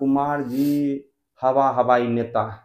राजकुमार जी हवा हवाई नेता है।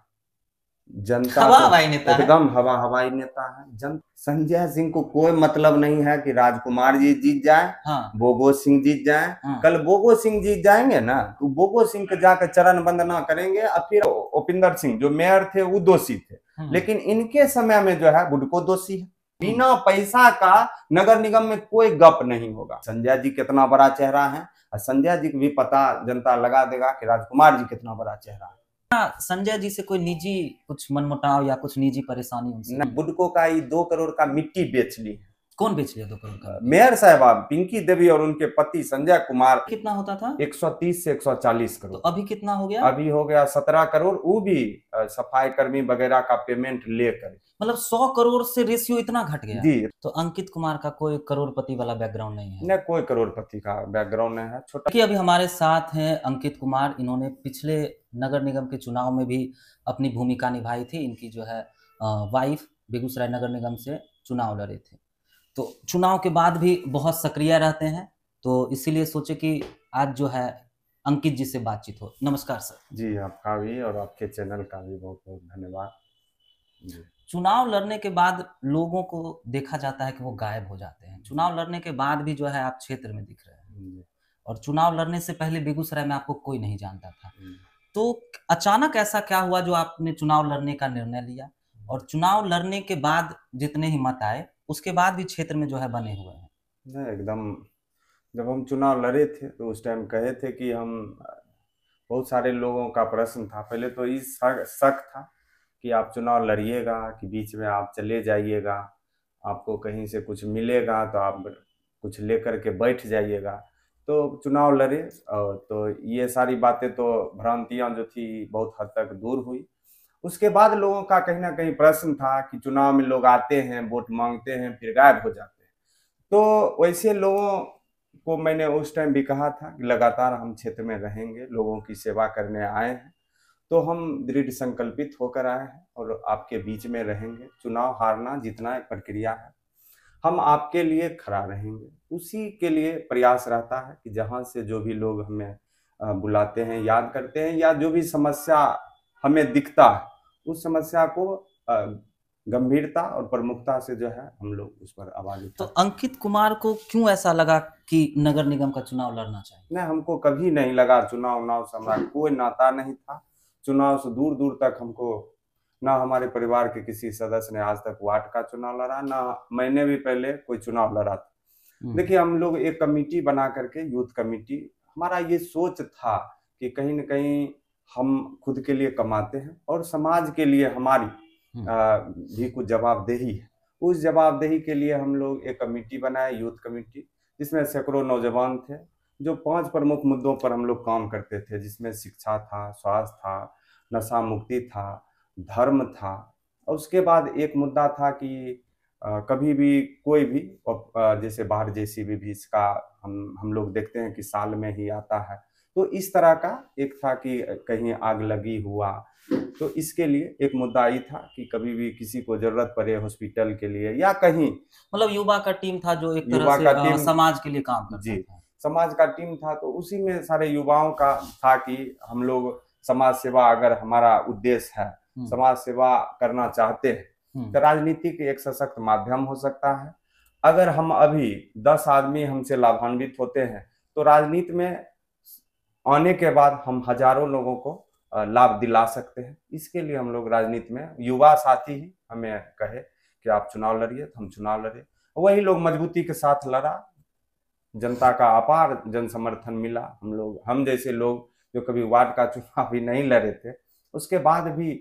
जनता हवा को हवाई नेता है। एकदम हवा हवाई नेता है। जन संजय सिंह को कोई मतलब नहीं है कि राजकुमार जी जीत जाए, हाँ बोगो सिंह जीत जाए। हाँ। कल बोगो सिंह जीत जाएंगे ना तो बोगो सिंह के जाकर चरण वंदना करेंगे और फिर उपिंदर सिंह जो मेयर थे वो दोषी थे, हम्म लेकिन इनके समय में जो है बुडको दोषी है। हम्म। बिना पैसा का नगर निगम में कोई गप नहीं होगा। संजय जी कितना बड़ा चेहरा है और संजय जी को भी पता जनता लगा देगा कि राजकुमार जी कितना बड़ा चेहरा है। संजय जी से कोई निजी कुछ मनमुटाव या कुछ निजी परेशानी उनसे? बुडको का ही 2 करोड़ का मिट्टी बेच ली है। कौन बेच लिया 2 करोड़ का? मेयर साहबा पिंकी देवी और उनके पति संजय कुमार। कितना होता था? 130 से 140 तो करोड़ अभी कितना हो गया? अभी हो गया 17 करोड़, वो भी सफाई कर्मी वगैरह का पेमेंट लेकर। मतलब 100 करोड़ से रेशियो इतना घट गया। जी तो अंकित कुमार का कोई करोड़पति वाला बैकग्राउंड नहीं है? न कोई करोड़पति का बैकग्राउंड नहीं है। छोटा देखिए अभी हमारे साथ हैं अंकित कुमार। इन्होंने पिछले नगर निगम के चुनाव में भी अपनी भूमिका निभाई थी। इनकी जो है वाइफ बेगूसराय नगर निगम से चुनाव लड़े थे, तो चुनाव के बाद भी बहुत सक्रिय रहते हैं। तो इसीलिए सोचे कि आज जो है अंकित जी से बातचीत हो। नमस्कार सर। जी आपका भी और आपके चैनल का भी बहुत बहुत धन्यवाद जी। चुनाव लड़ने के बाद लोगों को देखा जाता है कि वो गायब हो जाते हैं। चुनाव लड़ने के बाद भी जो है आप क्षेत्र में दिख रहे हैं, और चुनाव लड़ने से पहले बेगूसराय में आपको कोई नहीं जानता था। तो अचानक ऐसा क्या हुआ जो आपने चुनाव लड़ने का निर्णय लिया, और चुनाव लड़ने के बाद जितने ही मत आए उसके बाद भी क्षेत्र में जो है बने हुए हैं? नहीं एकदम, जब हम चुनाव लड़े थे तो उस टाइम कहे थे कि हम, बहुत सारे लोगों का प्रश्न था पहले तो इस शक था कि आप चुनाव लड़िएगा कि बीच में आप चले जाइएगा, आपको कहीं से कुछ मिलेगा तो आप कुछ लेकर के बैठ जाइएगा। तो चुनाव लड़े और तो ये सारी बातें तो भ्रांतियां जो थी बहुत हद तक दूर हुई। उसके बाद लोगों का कहीं ना कहीं प्रश्न था कि चुनाव में लोग आते हैं, वोट मांगते हैं, फिर गायब हो जाते हैं। तो वैसे लोगों को मैंने उस टाइम भी कहा था कि लगातार हम क्षेत्र में रहेंगे, लोगों की सेवा करने आए हैं, तो हम दृढ़ संकल्पित होकर आए हैं और आपके बीच में रहेंगे। चुनाव हारना जीतना एक प्रक्रिया है, हम आपके लिए खड़ा रहेंगे। उसी के लिए प्रयास रहता है कि जहाँ से जो भी लोग हमें बुलाते हैं, याद करते हैं, या जो भी समस्या हमें दिखता है उस समस्या को गंभीरता और प्रमुखता से जो है हम लोग उस पर आवाज तो उठाते हैं। अंकित कुमार को क्यों ऐसा लगा कि नगर निगम का चुनाव लड़ना चाहिए? नहीं, हमको कभी नहीं लगा चुनाव उनाव से हमारा कोई नाता नहीं था। चुनाव से दूर दूर तक हमको, ना हमारे परिवार के किसी सदस्य ने आज तक वार्ड का चुनाव लड़ा, ना मैंने भी पहले कोई चुनाव लड़ा था। देखिए हम लोग एक कमेटी बना करके, यूथ कमेटी, हमारा ये सोच था कि कहीं न कहीं हम खुद के लिए कमाते हैं और समाज के लिए हमारी भी कुछ जवाबदेही है। उस जवाबदेही के लिए हम लोग एक कमेटी बनाए, यूथ कमेटी, जिसमें सैकड़ों नौजवान थे, जो 5 प्रमुख मुद्दों पर हम लोग काम करते थे, जिसमें शिक्षा था, स्वास्थ्य था, नशा मुक्ति था, धर्म था, और उसके बाद एक मुद्दा था कि कभी भी कोई भी जैसे बाहर जेसीबी भी इसका हम लोग देखते हैं कि साल में ही आता है, तो इस तरह का एक था कि कहीं आग लगी हुआ, तो इसके लिए एक मुद्दा ये था कि कभी भी किसी को जरूरत पड़े हॉस्पिटल के लिए या कहीं, मतलब युवा का टीम था जो एक तरह युवा से का टीम, समाज के लिए काम करता जी था। समाज का टीम था, तो उसी में सारे युवाओं का था कि हम लोग समाज सेवा, अगर हमारा उद्देश्य है समाज सेवा करना चाहते हैं तो राजनीति के एक सशक्त माध्यम हो सकता है। अगर हम अभी 10 आदमी हमसे लाभान्वित होते हैं तो राजनीति में आने के बाद हम हजारों लोगों को लाभ दिला सकते हैं। इसके लिए हम लोग राजनीति में, युवा साथी ही हमें कहे कि आप चुनाव लड़िए, तो हम चुनाव लड़े, वही लोग मजबूती के साथ लड़ा। जनता का अपार जन समर्थन मिला। हम जैसे लोग जो कभी वार्ड का चुनाव भी नहीं लड़े थे, उसके बाद भी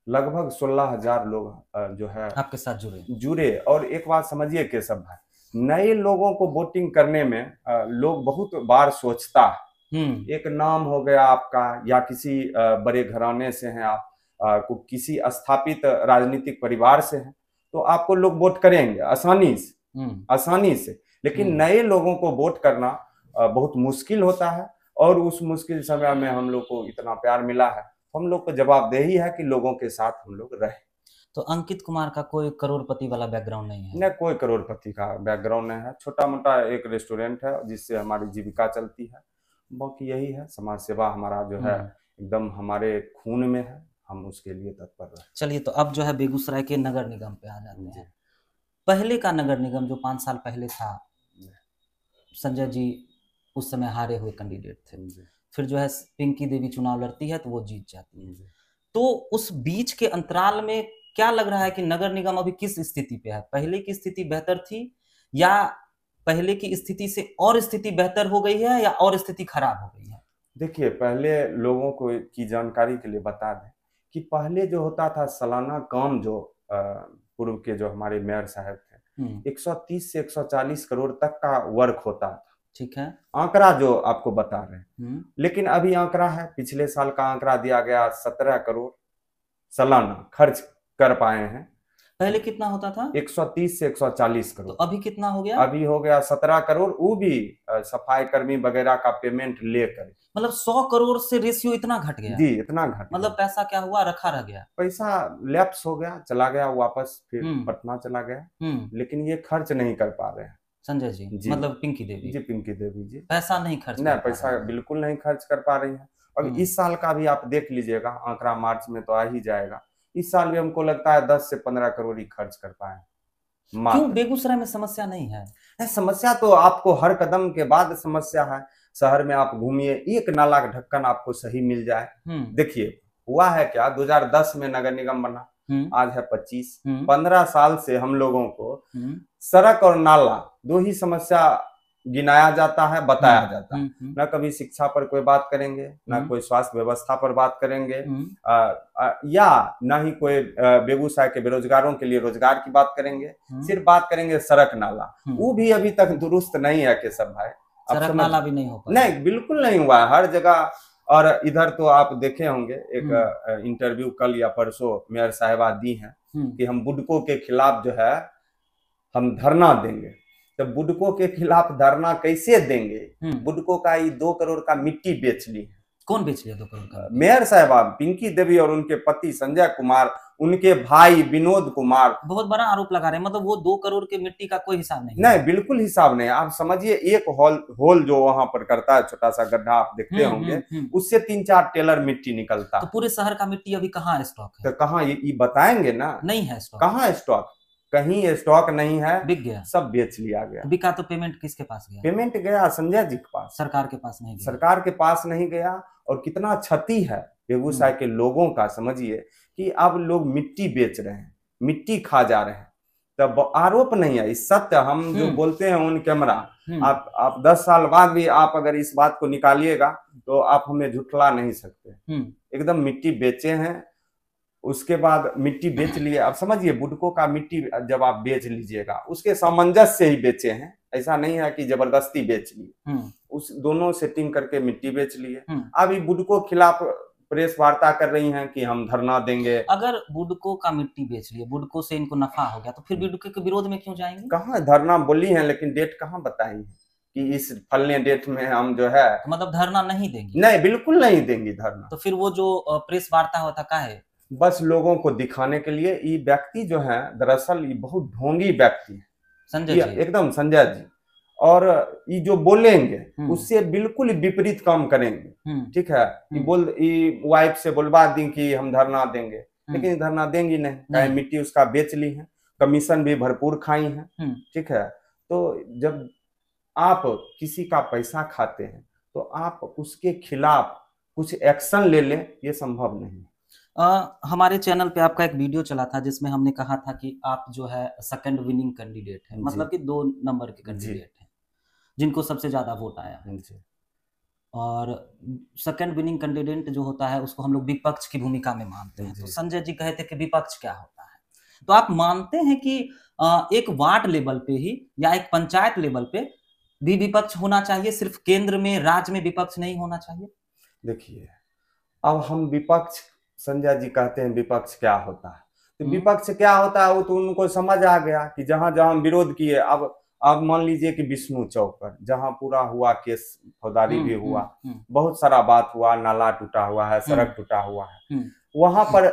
लगभग 16,000 लोग जो है आपके साथ जुड़े। और एक बात समझिए केशव भाई, नए लोगों को वोटिंग करने में लोग बहुत बार सोचता है, एक नाम हो गया आपका या किसी बड़े घराने से हैं आप, किसी स्थापित राजनीतिक परिवार से हैं, तो आपको लोग वोट करेंगे आसानी से। लेकिन नए लोगों को वोट करना बहुत मुश्किल होता है, और उस मुश्किल समय में हम लोग को इतना प्यार मिला है, हम लोग को जवाबदेही है कि लोगों के साथ हम लोग रहे। तो अंकित कुमार का कोई करोड़पति वाला बैकग्राउंड नहीं है? न कोई करोड़पति का बैकग्राउंड नहीं है। छोटा मोटा एक रेस्टोरेंट है जिससे हमारी जीविका चलती है, बाकी यही है, समाज सेवा हमारा जो है एकदम हमारे खून में है, हम उसके लिए तत्पर रहे। चलिए, तो अब जो है बेगूसराय के नगर निगम पे आ जाते हैं। पहले का नगर निगम जो 5 साल पहले था, संजय जी उस समय हारे हुए कैंडिडेट थे, फिर जो है पिंकी देवी चुनाव लड़ती है तो वो जीत जाती है। तो उस बीच के अंतराल में क्या लग रहा है कि नगर निगम अभी किस स्थिति पे है? पहले की स्थिति बेहतर थी या पहले की स्थिति से और स्थिति बेहतर हो गई है या और स्थिति खराब हो गई है? देखिए, पहले लोगों को की जानकारी के लिए बता दें कि पहले जो होता था सालाना काम, जो पूर्व के जो हमारे मेयर साहब थे, 130 से 140 करोड़ तक का वर्क होता था। ठीक है, आंकड़ा जो आपको बता रहे हैं, लेकिन अभी आंकड़ा है, पिछले साल का आंकड़ा दिया गया 17 करोड़ सालाना खर्च कर पाए हैं। पहले कितना होता था? 130 से 140 करोड़। तो अभी कितना हो गया? अभी हो गया 17 करोड़, वो भी सफाई कर्मी वगैरह का पेमेंट लेकर। मतलब 100 करोड़ से रेशियो इतना घट गया? जी, इतना घट। मतलब पैसा क्या हुआ, रखा रह गया? पैसा लैप्स हो गया, चला गया वापस, फिर पटना चला गया, लेकिन ये खर्च नहीं कर पा रहे हैं संजय जी, मतलब पिंकी देवी जी, पिंकी देवी जी पैसा नहीं खर्च नहीं, पैसा बिल्कुल नहीं खर्च कर पा रही है। और इस साल का भी आप देख लीजिएगा, आंकड़ा मार्च में तो आ ही जाएगा, इस साल भी हमको लगता है 10 से 15 करोड़ ही खर्च कर पाए। क्यों बेगूसराय में समस्या नहीं है? समस्या तो आपको हर कदम के बाद समस्या है। शहर में आप घूमिए, एक नाला का ढक्कन आपको सही मिल जाए। देखिए हुआ है क्या, 2010 में नगर निगम बना, आज है 25, 15 साल से हम लोगों को सड़क और नाला दो ही समस्या गिनाया जाता है, बताया जाता है। ना कभी शिक्षा पर कोई बात करेंगे, ना कोई स्वास्थ्य व्यवस्था पर बात करेंगे, या ना ही कोई बेगूसराय के बेरोजगारों के लिए रोजगार की बात करेंगे, सिर्फ बात करेंगे सड़क नाला। वो भी अभी तक दुरुस्त नहीं है केशव भाई, सड़क नाला भी नहीं हो पाया। नहीं, बिल्कुल नहीं हुआ है हर जगह। और इधर तो आप देखे होंगे, एक इंटरव्यू कल या परसों मेयर साहिबा दी है कि हम बुडको के खिलाफ जो है हम धरना देंगे। तो बुडको के खिलाफ धरना कैसे देंगे? बुडको का ये 2 करोड़ का मिट्टी बेच ली है। कौन बेच लिया 2 करोड़ का? मेयर साहबा पिंकी देवी और उनके पति संजय कुमार, उनके भाई विनोद कुमार। बहुत बड़ा आरोप लगा रहे हैं, मतलब वो 2 करोड़ के मिट्टी का कोई हिसाब नहीं? नहीं, बिल्कुल हिसाब नहीं। आप समझिए, एक होल जो वहां पर करता है, छोटा सा गड्ढा आप देखते होंगे, उससे 3-4 टेलर मिट्टी निकलता है। तो पूरे शहर का मिट्टी अभी कहाँ स्टॉक है? तो कहाँ ये बताएंगे ना, नहीं है स्टॉक। कहाँ स्टॉक? कहीं स्टॉक नहीं है, बिक गया, सब बेच लिया गया। बिका तो पेमेंट किसके पास गया? पेमेंट गया संजय जी के पास, सरकार के पास नहीं गया। सरकार के पास नहीं गया। और कितना क्षति है बेगूसराय के लोगों का, समझिए कि अब लोग मिट्टी बेच रहे हैं, मिट्टी खा जा रहे हैं। तब आरोप नहीं है, इस सत्य हम जो बोलते हैं ऑन कैमरा, आप 10 साल बाद भी आप अगर इस बात को निकालिएगा तो आप हमें झुठला नहीं सकते। एकदम मिट्टी बेचे हैं, उसके बाद मिट्टी बेच लिए। अब समझिए, बुडको का मिट्टी जब आप बेच लीजिएगा, उसके सामंजस्य से ही बेचे हैं, ऐसा नहीं है कि जबरदस्ती बेच लिए। उस दोनों सेटिंग करके मिट्टी बेच लिए। अभी बुडको खिलाफ प्रेस वार्ता कर रही हैं कि हम धरना देंगे। अगर बुडको का मिट्टी बेच लिए, बुडको से इनको नफा हो गया, तो फिर बुडको के विरोध में क्यों जाएंगे? कहाँ धरना बोली है, लेकिन डेट कहाँ बताई है कि इस फलने डेट में हम जो है, तो मतलब धरना नहीं देंगे? नहीं, बिल्कुल नहीं देंगे धरना। तो फिर वो जो प्रेस वार्ता होता का है? बस लोगों को दिखाने के लिए। ये व्यक्ति जो है, दरअसल ये बहुत ढोंगी व्यक्ति है संजय जी, एकदम संजय जी। और ये जो बोलेंगे उससे बिल्कुल विपरीत काम करेंगे। ठीक है, ये वाइफ से बोलवा दी कि हम धरना देंगे, लेकिन धरना देंगी नहीं। मिट्टी उसका बेच ली है, कमीशन भी भरपूर खाई है। ठीक है, तो जब आप किसी का पैसा खाते हैं तो आप उसके खिलाफ कुछ एक्शन ले लें, ये संभव नहीं। हमारे चैनल पे आपका एक वीडियो चला था जिसमें हमने कहा था कि आप जो है सेकंड विनिंग कैंडिडेट है, मतलब कि 2 नंबर के कैंडिडेट हैं जिनको सबसे ज्यादा वोट आया है। और सेकंड विनिंग कैंडिडेट जो होता है उसको हम लोग विपक्ष की भूमिका में मानते हैं। तो संजय जी कहे थे कि विपक्ष क्या होता है, तो आप मानते हैं कि एक वार्ड लेवल पे ही या एक पंचायत लेवल पे भी विपक्ष होना चाहिए, सिर्फ केंद्र में, राज्य में विपक्ष नहीं होना चाहिए? देखिए, अब हम विपक्ष, संजय जी कहते हैं विपक्ष क्या होता है, तो विपक्ष क्या होता है वो तो उनको समझ आ गया कि जहां जहां विरोध किए। अब मान लीजिए कि विष्णु चौक पर जहां पूरा हुआ केस, फौजदारी भी हुआ, बहुत सारा बात हुआ, नाला टूटा हुआ है, सड़क टूटा हुआ है, वहां पर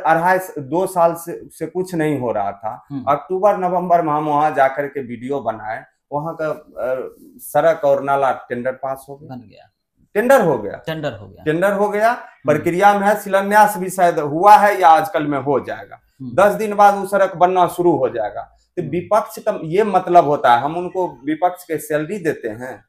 2 साल से कुछ नहीं हो रहा था। अक्टूबर नवंबर में हम वहां जाकर के वीडियो बनाए, वहां का सड़क और नाला टेंडर पास हो गया, बन गया। टेंडर हो गया, टेंडर हो गया, प्रक्रिया में है, शिलान्यास भी शायद हुआ है या आजकल में हो जाएगा। 10 दिन बाद वो सड़क बनना शुरू हो जाएगा। तो विपक्ष का ये मतलब होता है, हम उनको विपक्ष के सैलरी देते हैं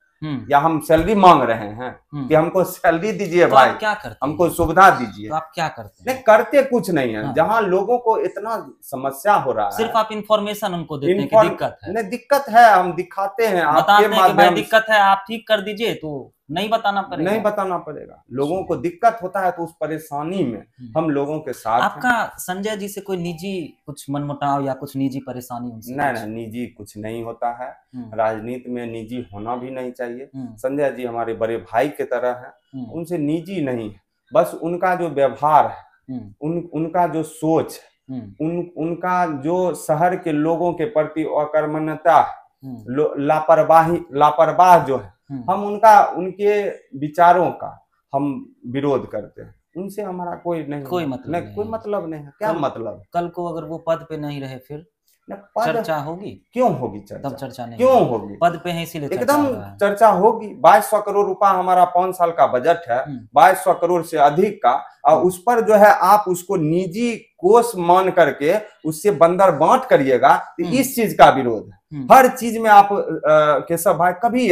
या हम सैलरी मांग रहे हैं कि हमको सैलरी दीजिए तो भाई, आप क्या करते हमको हैं? सुविधा दीजिए। तो आप क्या करते हैं? नहीं करते कुछ नहीं है। हाँ। जहाँ लोगों को इतना समस्या हो रहा है, सिर्फ आप इंफॉर्मेशन उनको देते हैं कि दिक्कत है। नहीं दिक्कत है, हम दिखाते हैं, बताते आपके हैं कि भाई माध्यम दिक्कत है, आप ठीक कर दीजिए, तो नहीं बताना पड़ेगा। नहीं बताना पड़ेगा। लोगों को दिक्कत होता है तो उस परेशानी में हम लोगों के साथ आपका संजय जी से कोई निजी कुछ मनमुटाव या कुछ निजी परेशानी उनसे? नहीं, निजी कुछ नहीं होता है। राजनीति में निजी होना भी नहीं चाहिए। संजय जी हमारे बड़े भाई की तरह है, उनसे निजी नहीं है। बस उनका जो व्यवहार है, उनका जो सोच है, उनका जो शहर के लोगों के प्रति अकर्मण्यता, लापरवाह जो है, हम उनके विचारों का हम विरोध करते हैं। उनसे हमारा कोई मतलब नहीं है। क्या मतलब? कल को अगर वो पद पे नहीं रहे फिर चर्चा होगी? क्यों होगी चर्चा? तब चर्चा नहीं क्यों होगी? पद पे है इसीलिए एकदम चर्चा होगी। 2200 करोड़ रुपया हमारा 5 साल का बजट है, 2200 करोड़ से अधिक का, और उस पर जो है आप उसको निजी कोष मान करके उससे बंदर बांट करिएगा, तो इस चीज का विरोध है। हर चीज में आप केशव भाई कभी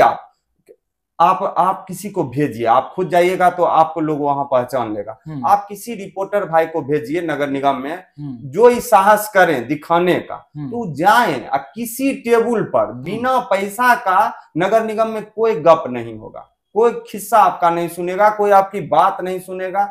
आप किसी को भेजिए, आप खुद जाइएगा तो आपको लोग वहां पहचान लेगा। आप किसी रिपोर्टर भाई को भेजिए नगर निगम में, जो ही साहस करें दिखाने का, तो जाएं, किसी टेबल पर बिना पैसा का नगर निगम में कोई गप नहीं होगा, कोई खिस्सा आपका नहीं सुनेगा, कोई आपकी बात नहीं सुनेगा।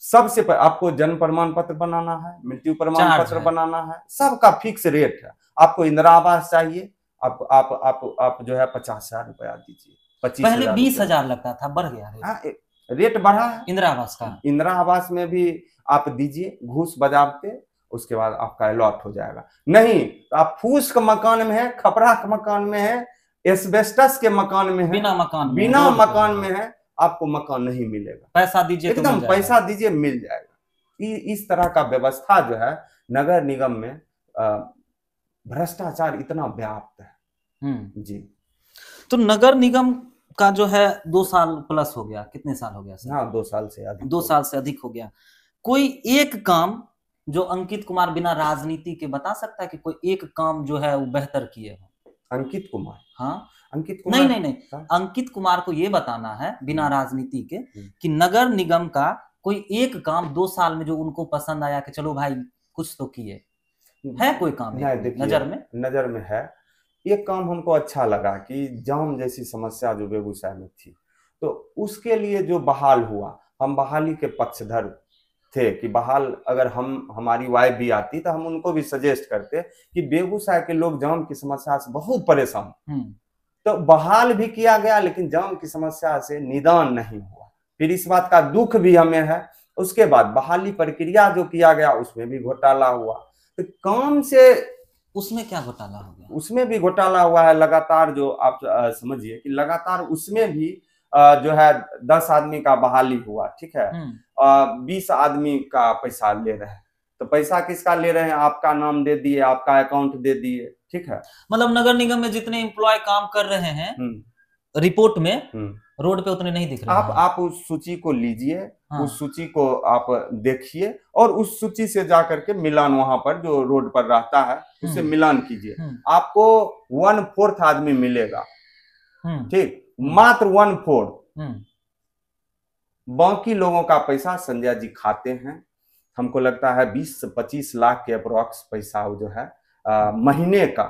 सबसे आपको जन्म प्रमाण पत्र बनाना है, मृत्यु प्रमाण पत्र बनाना है, सबका फिक्स रेट है। आपको इंदिरा आवास चाहिए, आप जो है 50,000 रुपया दीजिए। पहले 20,000 लगता था, बढ़ गया रेट बढ़ा है इंदिरा आवास का। इंदिरा आवास में भी आप दीजिए, घूस बजाते, उसके बाद आपका अलॉट हो जाएगा। नहीं तो आप फूस के मकान में है, खपरा के मकान में है, एस्बेस्टस के मकान में है, बिना मकान में है, आपको मकान नहीं मिलेगा। पैसा दीजिए, एकदम पैसा दीजिए, मिल जाएगा। इस तरह का व्यवस्था जो है नगर निगम में, भ्रष्टाचार इतना व्याप्त है जी। तो नगर निगम का जो है 2 साल प्लस हो गया, कितने साल हो गया सर? हाँ, 2 साल से अधिक। 2 साल से अधिक हो गया। कोई एक काम जो अंकित कुमार बिना राजनीति के बता सकता है कि कोई एक काम जो है वो बेहतर किए हो? अंकित कुमार? हाँ, अंकित कुमार नहीं, अंकित कुमार को ये बताना है बिना राजनीति के कि नगर निगम का कोई एक काम 2 साल में जो उनको पसंद आया कि चलो भाई कुछ तो किए, है कोई काम नजर में है? एक काम हमको अच्छा लगा कि जाम जैसी समस्या जो बेगूसराय में थी, तो उसके लिए जो बहाल हुआ, हम बहाली के पक्षधर थे कि बहाल अगर हमारी वाइफ भी आती तो हम उनको भी सजेस्ट करते कि बेगूसराय के लोग जाम की समस्या से बहुत परेशान, तो बहाल भी किया गया, लेकिन जाम की समस्या से निदान नहीं हुआ। फिर इस बात का दुख भी हमें है। उसके बाद बहाली प्रक्रिया जो किया गया उसमें भी घोटाला हुआ। तो काम से उसमें क्या घोटाला हो गया? उसमें भी घोटाला हुआ है लगातार, जो आप समझिए कि लगातार उसमें भी जो है 10 आदमी का बहाली हुआ, ठीक है, 20 आदमी का पैसा ले रहे हैं। तो पैसा किसका ले रहे हैं? आपका नाम दे दिए, आपका अकाउंट दे दिए, ठीक है। मतलब नगर निगम में जितने एम्प्लॉय काम कर रहे हैं रिपोर्ट में रोड पे उतने नहीं दिख रहे हैं। आप उस सूची को लीजिए, उस सूची को आप देखिए और उस सूची से जाकर के मिलान वहां पर जो रोड पर रहता है उससे मिलान कीजिए। आपको 1/4 आदमी मिलेगा, ठीक, मात्र 1/4। बाकी लोगों का पैसा संजय जी खाते हैं। हमको लगता है 20 से 25 लाख के अप्रोक्स पैसा जो है महीने का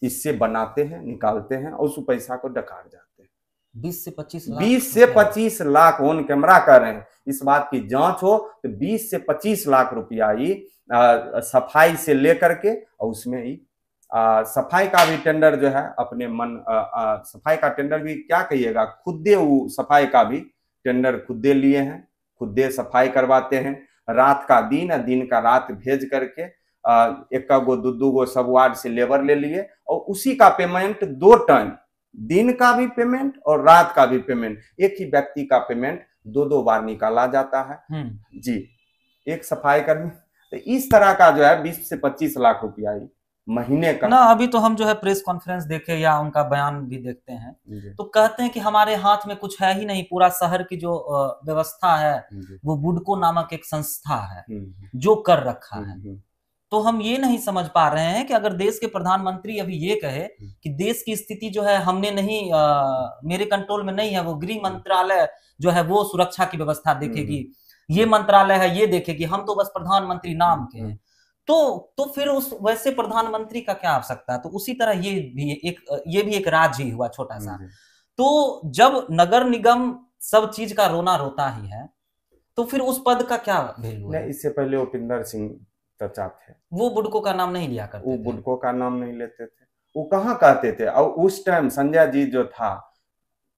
इससे बनाते हैं, निकालते हैं और उस पैसा को डकार जाते हैं। 20 से 25 लाख 20 से 25 लाख ऑन कैमरा कर रहे हैं। इस बात की जांच हो तो 20 से 25 लाख रुपया ही सफाई से लेकर के, और उसमें ही सफाई का भी टेंडर जो है अपने मन सफाई का टेंडर भी क्या कहिएगा, खुदे वो सफाई का भी टेंडर खुदे लिए हैं, खुदे सफाई करवाते हैं। रात का दिन, दिन का रात भेज करके एक गो दो गो सब वार्ड से लेबर ले लिए और उसी का पेमेंट 2 टन, दिन का भी पेमेंट और रात का भी पेमेंट, एक ही व्यक्ति का पेमेंट 2 बार निकाला जाता है जी, एक सफाई कर्मी। तो इस तरह का जो है 20 से 25 लाख रुपया ही महीने का ना। अभी तो हम जो है प्रेस कॉन्फ्रेंस देखे या उनका बयान भी देखते हैं, तो कहते हैं कि हमारे हाथ में कुछ है ही नहीं, पूरा शहर की जो व्यवस्था है वो बुडको नामक एक संस्था है जो कर रखा है। तो हम ये नहीं समझ पा रहे हैं कि अगर देश के प्रधानमंत्री अभी ये कहे कि देश की स्थिति जो है हमने नहीं मेरे कंट्रोल में नहीं है, वो गृह मंत्रालय जो है वो सुरक्षा की व्यवस्था देखेगी, ये मंत्रालय है ये देखेगी, हम तो बस प्रधानमंत्री नाम के हैं, तो फिर उस वैसे प्रधानमंत्री का क्या आवश्यकता है। तो उसी तरह ये भी एक राज्य ही हुआ छोटा सा। तो जब नगर निगम सब चीज का रोना रोता ही है तो फिर उस पद का क्या वैल्यू है। इससे पहले उपिंदर सिंह चचा थे, वो बुडको का नाम नहीं लिया करते, वो बुडको का नाम नहीं लेते थे, वो कहाँ कहते थे। और उस टाइम संजय जी जो था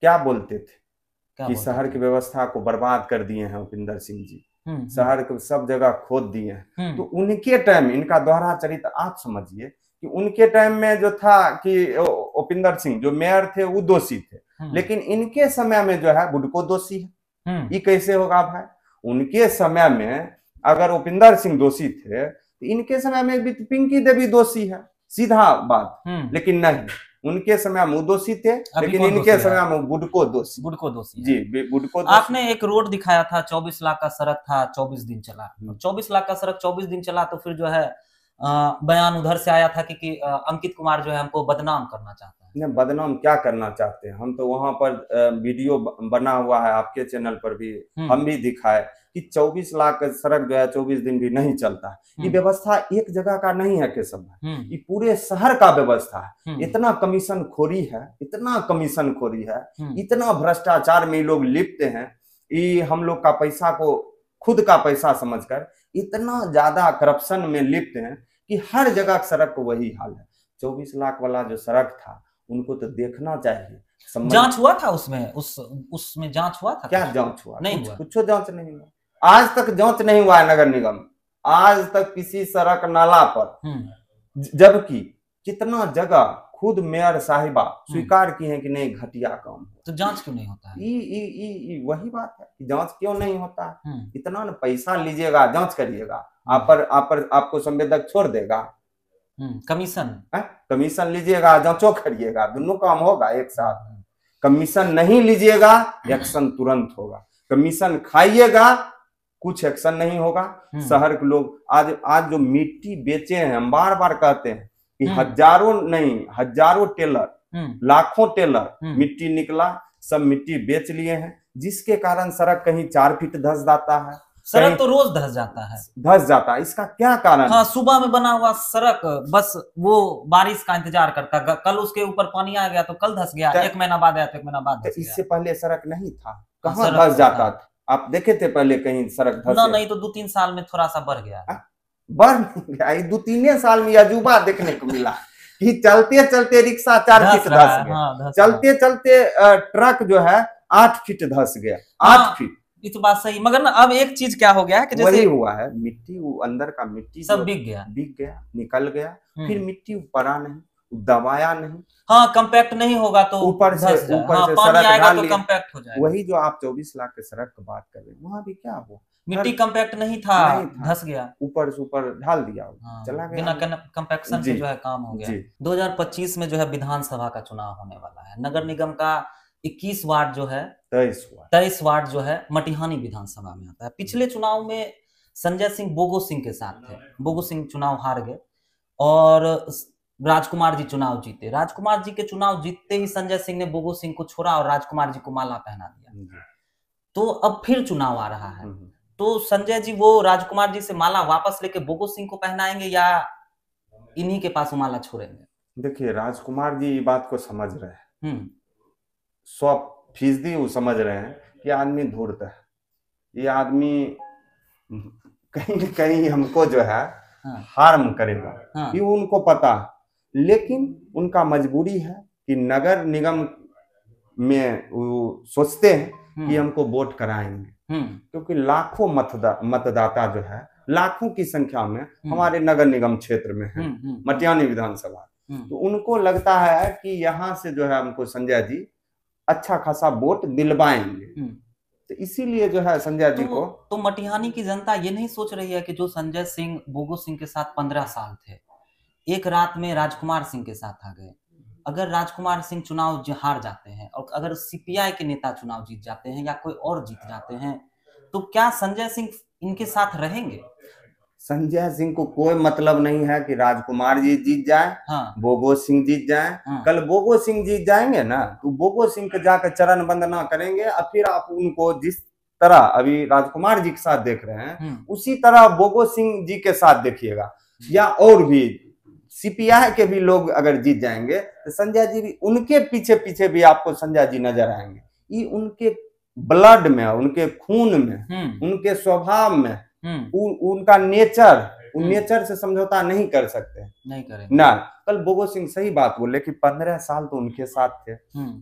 क्या बोलते थे कि शहर की व्यवस्था को बर्बाद कर दिए हैं उपिंदर सिंह जी, शहर को सब जगह खोद दिए हैं। तो उनके टाइम, इनका दोहरा चरित्र आप समझिए कि उनके टाइम में जो था कि उपिंदर सिंह जो मेयर थे वो दोषी थे, लेकिन इनके समय में जो है बुडको दोषी है। ये कैसे होगा भाई। उनके समय में अगर उपिंदर सिंह दोषी थे तो इनके समय में भी पिंकी देवी दोषी है, सीधा बात। लेकिन नहीं, उनके समय में दोषी थे, लेकिन इनके समय में बुडको दोषी जी, बुडको दोषी। आपने एक रोड दिखाया था, 24 लाख का सड़क था, 24 दिन चला। 24 लाख का सड़क 24 दिन चला तो फिर जो है बयान उधर से आया था कि अंकित कुमार जो है हमको बदनाम करना चाहता है। नहीं, बदनाम क्या करना चाहते हैं, हम तो वहां पर वीडियो बना हुआ है आपके चैनल पर भी, हम भी दिखाए कि 24 लाख का सड़क जो है 24 दिन भी नहीं चलता है। ये व्यवस्था एक जगह का नहीं है केशव भाई, ये पूरे शहर का व्यवस्था है। इतना कमीशन खोरी है, इतना कमीशन खोरी है, इतना भ्रष्टाचार में लोग लिप्त हैं, ये हम लोग का पैसा को खुद का पैसा समझकर इतना ज्यादा करप्शन में लिप्त हैं कि हर जगह सड़क को वही हाल है। 24 लाख वाला जो सड़क था उनको तो देखना चाहिए। जांच हुआ था उसमें जांच हुआ था? क्या जांच हुआ? नहीं हुआ, कुछ जांच नहीं हुआ, आज तक जांच नहीं हुआ है नगर निगम, आज तक किसी सड़क नाला पर। जबकि कितना जगह खुद मेयर साहिबा स्वीकार की है कि नहीं घटिया काम, तो जांच क्यों नहीं होता है? वही बात है कि जांच क्यों नहीं होता है। इतना न पैसा लीजिएगा, जांच करिएगा, आपको संवेदक छोड़ देगा। कमीशन लीजिएगा, जांचो करिएगा, दोनों काम होगा एक साथ। कमीशन नहीं लीजिएगा, एक्शन तुरंत होगा। कमीशन खाइएगा, कुछ एक्शन नहीं होगा। शहर के लोग आज जो मिट्टी बेचे हैं, हम बार बार कहते हैं कि हजारों टेलर, लाखों टेलर मिट्टी निकला, सब मिट्टी बेच लिए हैं, जिसके कारण सड़क कहीं 4 फीट धंस जाता है, सड़क तो रोज धंस जाता है। इसका क्या कारण? हाँ, सुबह में बना हुआ सड़क बस वो बारिश का इंतजार करता, कल उसके ऊपर पानी आ गया तो कल धंस गया, 1 महीना बाद आया तो 1 महीना बाद धंस गया। इससे पहले सड़क नहीं था, कहाँ धंस जाता था? आप देखे थे पहले कहीं सड़क धंसे? नहीं, तो 2-3 साल में थोड़ा सा बढ़ गया। बढ़ गया, 2-3 साल में अजूबा देखने को मिला कि चलते चलते रिक्शा 4 फीट धंस गया, चलते चलते ट्रक जो है 8 फीट धंस गया, 8 फीट। ये तो बात सही, मगर ना अब एक चीज क्या हो गया है कि जैसे वही हुआ है, मिट्टी, वो अंदर का मिट्टी सब बिक गया, निकल गया, फिर मिट्टी पड़ा नहीं, दबाया नहीं। हाँ, कंपैक्ट नहीं होगा तो ऊपर से पानी आएगा तो कंपैक्ट हो जाएगा। वही जो आप 24 लाख के सड़क की बात कर रहे हैं, वहां भी क्या हुआ, मिट्टी कंपैक्ट नहीं था, धंस गया, ऊपर से ऊपर ढाल दिया, चला गया, बिना कंपैक्शन से जो है काम हो गया। 2025 में जो है विधानसभा का चुनाव होने वाला है। नगर निगम का 21 वार्ड जो है, 23 वार्ड जो है मटिहानी विधानसभा में आता है। पिछले चुनाव में संजय सिंह बोगो सिंह के साथ थे, बोगो सिंह चुनाव हार गए और राजकुमार जी चुनाव जीते। राजकुमार जी के चुनाव जीतते ही संजय सिंह ने बोगो सिंह को छोड़ा और राजकुमार जी को माला पहना दिया। तो अब फिर चुनाव आ रहा है, तो संजय जी वो राजकुमार जी से माला वापस लेके बोगो सिंह को पहनाएंगे या इन्हीं के पास माला छोड़ेंगे? देखिए, राजकुमार जी ये बात को समझ रहे हैं, 100% वो समझ रहे हैं कि आदमी धूर्त है, ये आदमी कहीं न कहीं हमको जो है हार्म करेगा, ये उनको पता है। लेकिन उनका मजबूरी है कि नगर निगम में वो सोचते हैं कि हमको वोट कराएंगे, क्योंकि लाखों मतदाता जो है, लाखों की संख्या में हमारे नगर निगम क्षेत्र में है, मटिहानी विधानसभा। तो उनको लगता है कि यहाँ से जो है हमको संजय जी अच्छा खासा वोट दिलवाएंगे, तो इसीलिए जो है संजय जी को। तो मटिहानी की जनता ये नहीं सोच रही है कि जो संजय सिंह बोगो सिंह के साथ 15 साल थे, एक रात में राजकुमार सिंह के साथ आ गए। अगर राजकुमार सिंह चुनाव हार जाते हैं और अगर सीपीआई के नेता चुनाव जीत जाते हैं या कोई और जीत जाते हैं, तो क्या संजय सिंह इनके साथ रहेंगे? संजय सिंह को कोई मतलब नहीं है कि राजकुमार जी जीत जाए, हाँ। बोगो सिंह जीत जाए। हाँ। कल बोगो सिंह जीत जाएंगे ना, तो बोगो सिंह के जाकर चरण वंदना करेंगे और फिर आप उनको जिस तरह अभी राजकुमार जी के साथ देख रहे हैं उसी तरह बोगो सिंह जी के साथ देखिएगा। या और भी सीपीआई के भी लोग अगर जीत जाएंगे तो संजय जी भी उनके पीछे पीछे भी आपको संजय जी नजर आएंगे। ये उनके ब्लड में, उनके खून में, उनके स्वभाव में, उनका नेचर, उन नेचर से समझौता नहीं कर सकते, नहीं करेंगे ना। कल बोगो सिंह सही बात बोले कि 15 साल तो उनके साथ थे।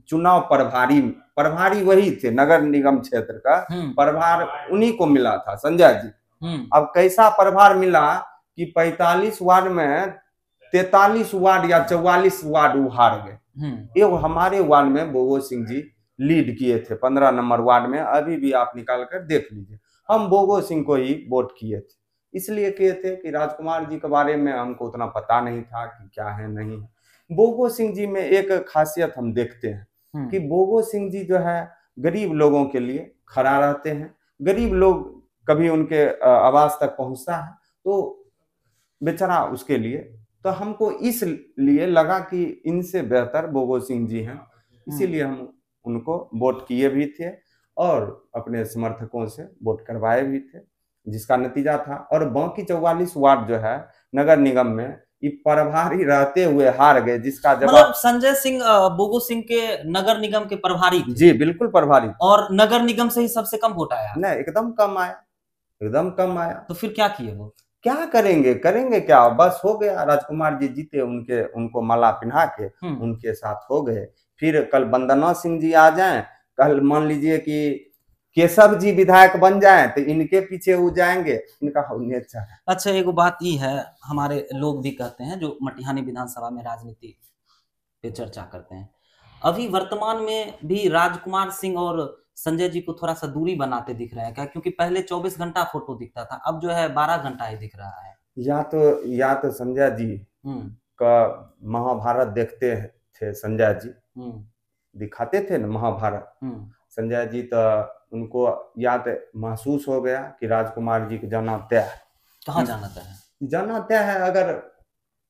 चुनाव प्रभारी वही थे, नगर निगम क्षेत्र का प्रभार उन्हीं को मिला था, संजय जी। अब कैसा प्रभार मिला कि 45 वार्ड में 43 वार्ड या 44 वार्ड वो हार गए। ये हमारे वार्ड में बोगो सिंह जी लीड किए थे, 15 नंबर वार्ड में। अभी भी आप निकाल कर देख लीजिए, हम बोगो सिंह को ही वोट किए थे। इसलिए किए थे कि राजकुमार जी के बारे में हमको उतना पता नहीं था कि क्या है नहीं है। बोगो सिंह जी में एक खासियत हम देखते हैं कि बोगो सिंह जी जो है गरीब लोगों के लिए खड़ा रहते हैं। गरीब लोग कभी उनके आवाज तक पहुंचता है तो बेचारा उसके लिए, तो हमको इसलिए लगा कि इनसे बेहतर बोगो सिंह जी हैं, इसीलिए हम उनको वोट किए भी थे और अपने समर्थकों से वोट करवाए भी थे, जिसका नतीजा था। और बाकी 44 वार्ड जो है नगर निगम में ये प्रभारी रहते हुए हार गए, जिसका जवाब मतलब संजय सिंह बोगो सिंह के नगर निगम के प्रभारी थे। जी बिल्कुल प्रभारी, और नगर निगम से ही सबसे कम वोट आया। नहीं, एकदम कम आया, एकदम कम आया। तो फिर क्या किए वो? क्या करेंगे क्या, बस हो गया, राजकुमार जी जीते, उनको माला पिन्हा के उनके साथ हो गए। फिर कल वंदना सिंह जी आ जाएं, कल मान लीजिए कि केशव जी विधायक बन जाएं तो इनके पीछे वो जाएंगे, इनका नेचर है। अच्छा, एक बात ये है, हमारे लोग भी कहते हैं जो मटिहानी विधानसभा में राजनीति पे चर्चा करते हैं, अभी वर्तमान में भी राजकुमार सिंह और संजय जी को थोड़ा सा दूरी बनाते दिख रहा है क्या? क्योंकि पहले 24 घंटा फोटो दिखता था, अब जो है 12 घंटा ही दिख रहा है। या तो संजय जी का महाभारत देखते थे, संजय जी दिखाते थे ना महाभारत, संजय जी तो उनको याद महसूस हो गया कि राजकुमार जी को जाना तय है। कहाँ जाना तय है? जाना तय है, अगर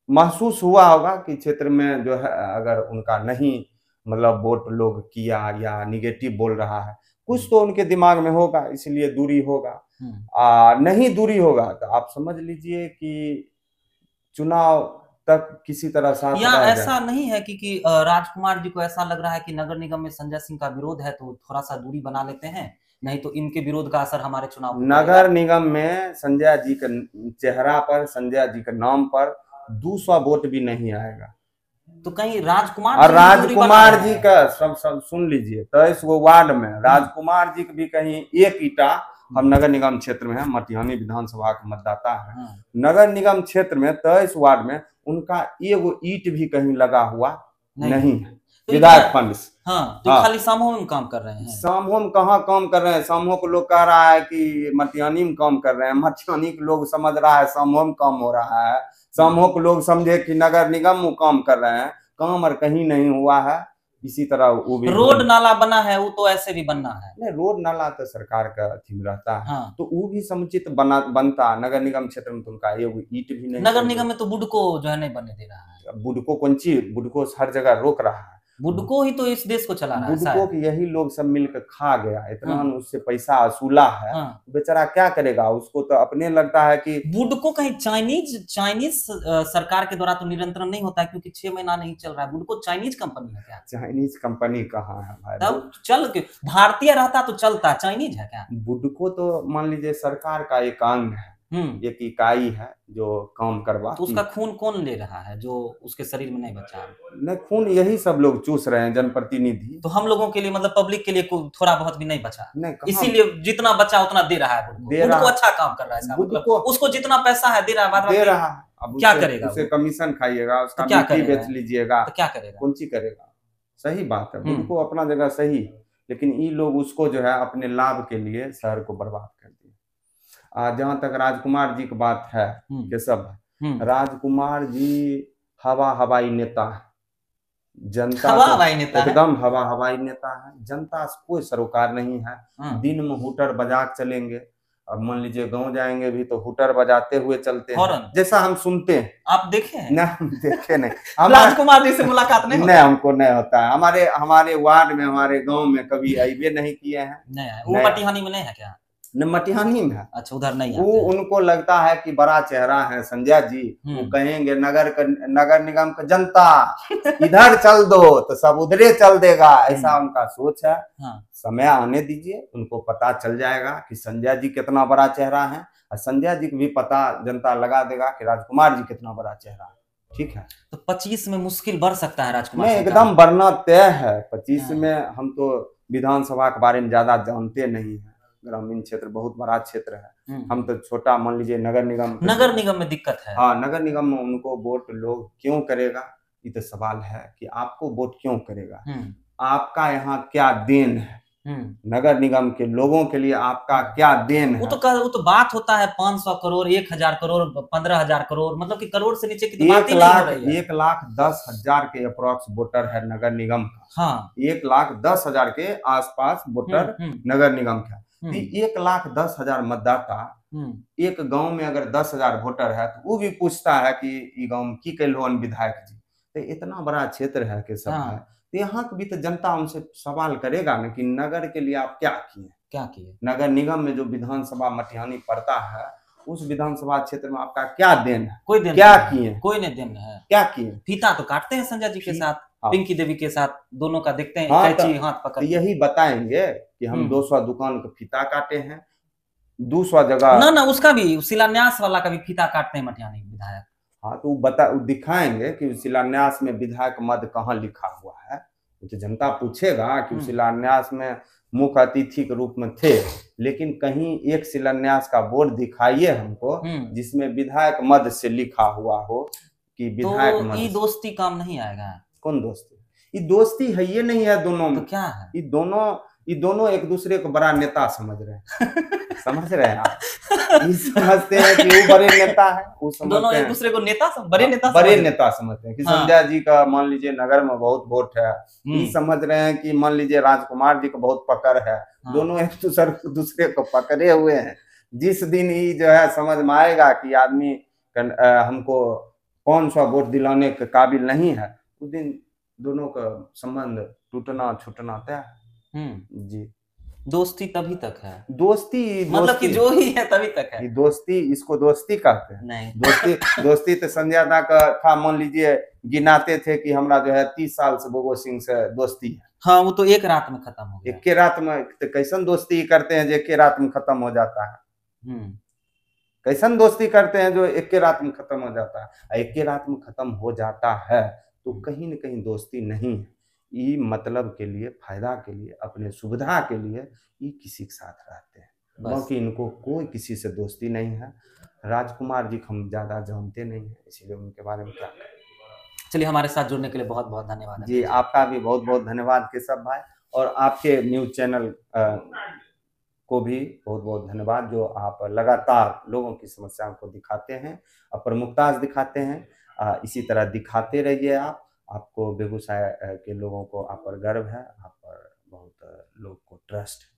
महसूस हुआ होगा कि क्षेत्र में जो है अगर उनका नहीं मतलब वोट लोग किया या निगेटिव बोल रहा है, कुछ तो उनके दिमाग में होगा, इसलिए दूरी होगा। नहीं दूरी होगा तो आप समझ लीजिए कि चुनाव तक किसी तरह साथ या ऐसा नहीं है कि राजकुमार जी को ऐसा लग रहा है कि नगर निगम में संजय सिंह का विरोध है तो थोड़ा सा दूरी बना लेते हैं, नहीं तो इनके विरोध का असर हमारे चुनाव पर नगर निगम में संजय जी के चेहरा पर, संजय जी के नाम पर 200 वोट भी नहीं आएगा। तो कहीं राजकुमार और राजकुमार जी का सब सुन लीजिए, 23 गो वार्ड में राजकुमार जी भी कहीं एक ईटा, हम नगर निगम क्षेत्र में है, मटिहानी विधानसभा के मतदाता है, नगर निगम क्षेत्र में 23 वार्ड में उनका एगो ईट भी कहीं लगा हुआ नहीं है विधायक फंड से। तो खाली समूह में काम कर रहे हैं। समूह में कहाँ काम कर रहे हैं? समूह को लोग कह रहा है कि मटिहानी में काम कर रहे हैं, मटिहानी के लोग समझ रहा है समूह में काम हो रहा है, समूह के लोग समझे कि नगर निगम में काम कर रहे हैं, काम और कहीं नहीं हुआ है। इसी तरह वो भी रोड नाला बना है, वो तो ऐसे भी बनना है। नहीं, रोड नाला तो सरकार का थीम रहता है, तो वो भी समुचित बनता। नगर निगम क्षेत्र में तो उनका ये ईट भी नहीं, नगर निगम में तो बुडको जो है नहीं बनने दे रहा है। बुडको कौन चीज, बुडको हर जगह रोक रहा है, बुडको ही तो इस देश को चला रहा है। बुडको की यही लोग सब मिलकर खा गया, इतना उससे पैसा वसूला है, बेचारा क्या करेगा? उसको तो अपने लगता है कि बुडको कहीं चाइनीज सरकार के द्वारा तो निरंतरण नहीं होता है, क्योंकि 6 महीना नहीं चल रहा है। बुडको चाइनीज कंपनी है क्या? चाइनीज कंपनी कहाँ है भाई? तब चल के भारतीय रहता तो चलता, चाइनीज है क्या? बुडको तो मान लीजिए सरकार का एक अंग है, एक इकाई है जो काम करवाती। तो उसका खून कौन ले रहा है जो उसके शरीर में नहीं बचा? नहीं, खून यही सब लोग चूस रहे हैं, जनप्रतिनिधि। तो हम लोगों के लिए मतलब पब्लिक के लिए थोड़ा बहुत भी नहीं बचा, इसीलिए जितना बचा उतना दे रहा है। बुडको अच्छा काम कर रहा है, मतलब उसको जितना पैसा है दे रहा है, दे रहा है। अब क्या करेगा? उसे कमीशन खाइएगा, उसका मिट्टी बेच लीजिएगा, तो क्या करेगा? कौन सी करेगा? सही बात है, बुडको अपना जगह सही, लेकिन ये लोग उसको जो है अपने लाभ के लिए शहर को बर्बाद कर दिया। जहां तक राजकुमार जी की बात है, केशव, राजकुमार जी हवाई नेता है, जनता हवाई नेता एकदम हवाई नेता है, जनता से कोई सरोकार नहीं है। दिन में हुटर बजा चलेंगे, अब मान लीजिए गांव जाएंगे भी तो हुटर बजाते हुए चलते हैं, जैसा हम सुनते हैं। आप देखे हैं? नहीं, हम देखे नहीं। राजकुमार जी से मुलाकात नहीं नहीं, हमको नहीं होता है। हमारे वार्ड में, हमारे गांव में कभी आइए नहीं किए हैं। नहीं, वो मटिहानी में नहीं है क्या? न, मटिहानी में है। अच्छा, उधर नहीं वो उनको लगता है कि बड़ा चेहरा है संजय जी, वो कहेंगे नगर निगम का जनता इधर चल दो तो सब उधरे चल देगा, ऐसा उनका सोच है। समय आने दीजिए, उनको पता चल जाएगा कि संजय जी कितना बड़ा चेहरा है, और संजय जी को भी पता जनता लगा देगा कि राजकुमार जी कितना बड़ा चेहरा है। ठीक है, तो 25 में मुश्किल बढ़ सकता है राजकुमार? नहीं, एकदम बढ़ना तय है 25 में। हम तो विधानसभा के बारे में ज्यादा जानते नहीं है, ग्रामीण क्षेत्र बहुत बड़ा क्षेत्र है, हम तो छोटा, मान लीजिए नगर निगम में दिक्कत है। हाँ, नगर निगम में उनको वोट लोग क्यों करेगा, ये तो सवाल है कि आपको वोट क्यों करेगा, आपका यहाँ क्या देन है, नगर निगम के लोगों के लिए आपका क्या देन है। वो तो बात होता है 500 करोड़, 1000 करोड़, 15,000 करोड़, मतलब कि करोड़ से नीचे की तो बात ही नहीं हो रही है। 1,10,000 के अप्रोक्स वोटर है नगर निगम का। हाँ, 1,10,000 के आसपास वोटर नगर निगम का। 1,10,000 मतदाता एक गांव में अगर 10,000 वोटर है तो वो भी पूछता है कि गांव में की कैलोन विधायक जी, तो इतना बड़ा क्षेत्र है कि सब है, तो यहाँ की भी तो जनता उनसे सवाल करेगा ना कि नगर के लिए आप क्या किए, नगर निगम में जो विधानसभा मटिहानी पड़ता है उस विधानसभा क्षेत्र में आपका क्या देन है, कोई देन क्या किए, कोई नहीं देन है, क्या किए। फीता तो काटते हैं संजय जी के साथ, पिंकी देवी के साथ, दोनों का देखते हैं। हाँ, तो हाथ पकड़ यही बताएंगे कि हम 200 दुकान का फीता काटे हैं, 200 जगह ना उसका भी शिलान्यास वाला का भी फीता काटते हैं मटिहानी विधायक। हाँ, तो वो दिखाएंगे कि शिलान्यास में विधायक मद कहाँ लिखा हुआ है, तो जनता पूछेगा कि शिलान्यास में मुख्य अतिथि के रूप में थे, लेकिन कहीं एक शिलान्यास का बोर्ड दिखाइए हमको जिसमें विधायक मद से लिखा हुआ हो कि विधायक मद। ये दोस्ती काम नहीं आएगा। कौन दोस्ती? ये दोस्ती है, ये नहीं है दोनों में। तो क्या है? ये दोनों एक दूसरे को बड़ा नेता समझ रहे हैं। समझ रहे हैं आप? समझते हैं कि वो बड़े नेता है, वो दोनों एक दूसरे को बड़े नेता समझते हैं कि संजय जी का मान लीजिए नगर में बहुत वोट है, ये समझ रहे हैं कि मान लीजिए राजकुमार जी का बहुत पकड़ है। दोनों एक दूसरे को पकड़े हुए हैं। जिस दिन ये जो है समझ में आएगा कि आदमी हमको 500 वोट दिलाने के काबिल नहीं है, उस दिन दोनों का संबंध टूटना छूटना तय है। जी, दोस्ती तभी तक है। दोस्ती मतलब कि जो ही है तभी तक है। दोस्ती, इसको दोस्ती कहते हैं। नहीं, दोस्ती तो संजय दा का था, मान लीजिए गिनाते थे कि हमरा जो है 30 साल से बोगो सिंह से दोस्ती है। हाँ, वो तो एक रात में खत्म हो गया। एक रात में तो कैसन दोस्ती करते हैं जो एक रात में खत्म हो जाता है। कैसन दोस्ती करते हैं जो एक रात में खत्म हो जाता है। एक रात में खत्म हो जाता है तो कहीं न कहीं दोस्ती नहीं है। ये मतलब के लिए, फायदा के लिए, अपने सुविधा के लिए ये किसी के साथ रहते हैं, बाकी इनको कोई किसी से दोस्ती नहीं है। राजकुमार जी को हम ज्यादा जानते नहीं है, इसीलिए उनके बारे में क्या करें। चलिए, हमारे साथ जुड़ने के लिए बहुत बहुत धन्यवाद। जी, आपका भी बहुत बहुत धन्यवाद केशव भाई, और आपके न्यूज चैनल को भी बहुत बहुत धन्यवाद, जो आप लगातार लोगों की समस्याओं को दिखाते हैं और प्रमुखता से दिखाते हैं। इसी तरह दिखाते रहिए आपको बेगूसराय के लोगों को आप पर गर्व है, आप पर बहुत लोग को ट्रस्ट है।